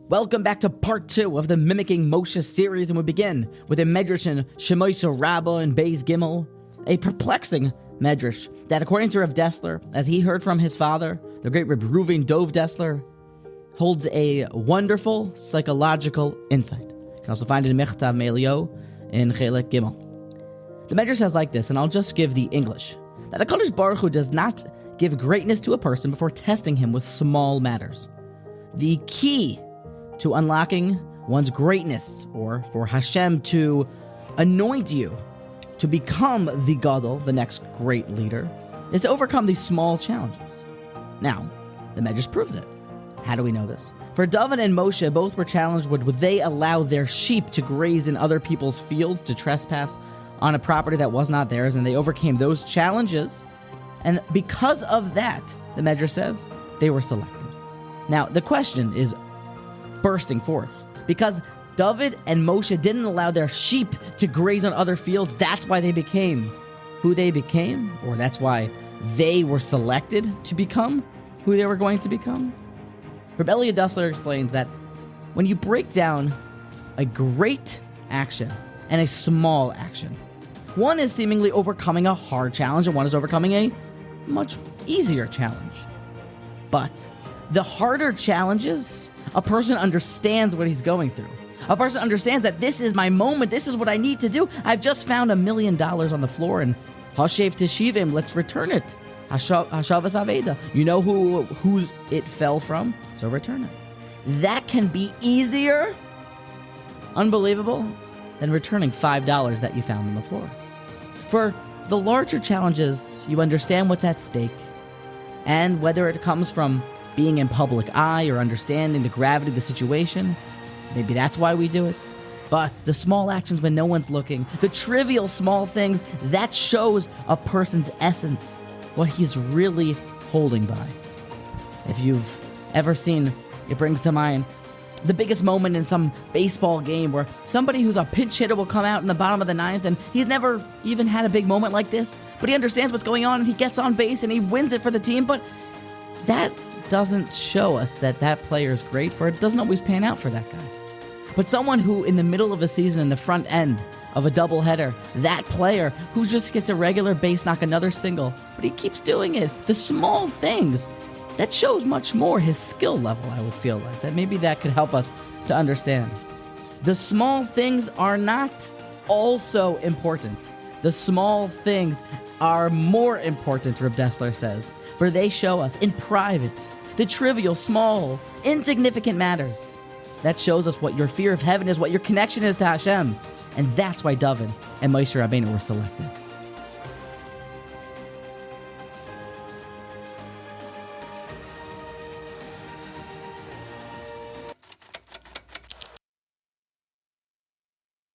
Welcome back to part 2 of the Mimicking Moshe series, and we begin with a Medrash in Shemoshe Rabbah and Beis Gimel, a perplexing Medrash that, according to Rav Dessler, as he heard from his father, the great Rav Dessler, holds a wonderful psychological insight. You can also find it in Mechtav Me'elio in Chelek Gimel. The Medrash says like this, and I'll just give the English, that HaKadosh Baruch Hu does not give greatness to a person before testing him with small matters. The key to unlocking one's greatness, or for Hashem to anoint you to become the Gadol, the next great leader, is to overcome these small challenges. Now, the Medrash proves it. How do we know this? For David and Moshe, both were challenged would they allow their sheep to graze in other people's fields, to trespass on a property that was not theirs, and they overcame those challenges. And because of that, the Medrash says, they were selected. Now, the question is bursting forth. Because David and Moshe didn't allow their sheep to graze on other fields, that's why they became who they became, or that's why they were selected to become who they were going to become. Rav Dessler explains that when you break down a great action and a small action, one is seemingly overcoming a hard challenge and one is overcoming a much easier challenge. But the harder challenges, a person understands what he's going through. A person understands that this is my moment, this is what I need to do. I've just found $1 million on the floor, and Hashev Teshivim, let's return it. Hashavas Aveda. You know whose it fell from, so return it. That can be easier, unbelievable, than returning $5 that you found on the floor. For the larger challenges, you understand what's at stake, and whether it comes from being in public eye or understanding the gravity of the situation, maybe that's why we do it. But the small actions when no one's looking, the trivial small things, that shows a person's essence, what he's really holding by. If you've ever seen, it brings to mind the biggest moment in some baseball game where somebody who's a pinch hitter will come out in the bottom of the ninth, and he's never even had a big moment like this, but he understands what's going on and he gets on base and he wins it for the team. But that doesn't show us that that player is great, for it doesn't always pan out for that guy. But someone who in the middle of a season, in the front end of a doubleheader, that player who just gets a regular base knock, another single, but he keeps doing it, the small things, that shows much more his skill level, I would feel like. That maybe that could help us to understand. The small things are not also important. The small things are more important, Rav Dessler says, for they show us in private the trivial, small, insignificant matters. That shows us what your fear of heaven is, what your connection is to Hashem. And that's why David and Moshe Rabbeinu were selected.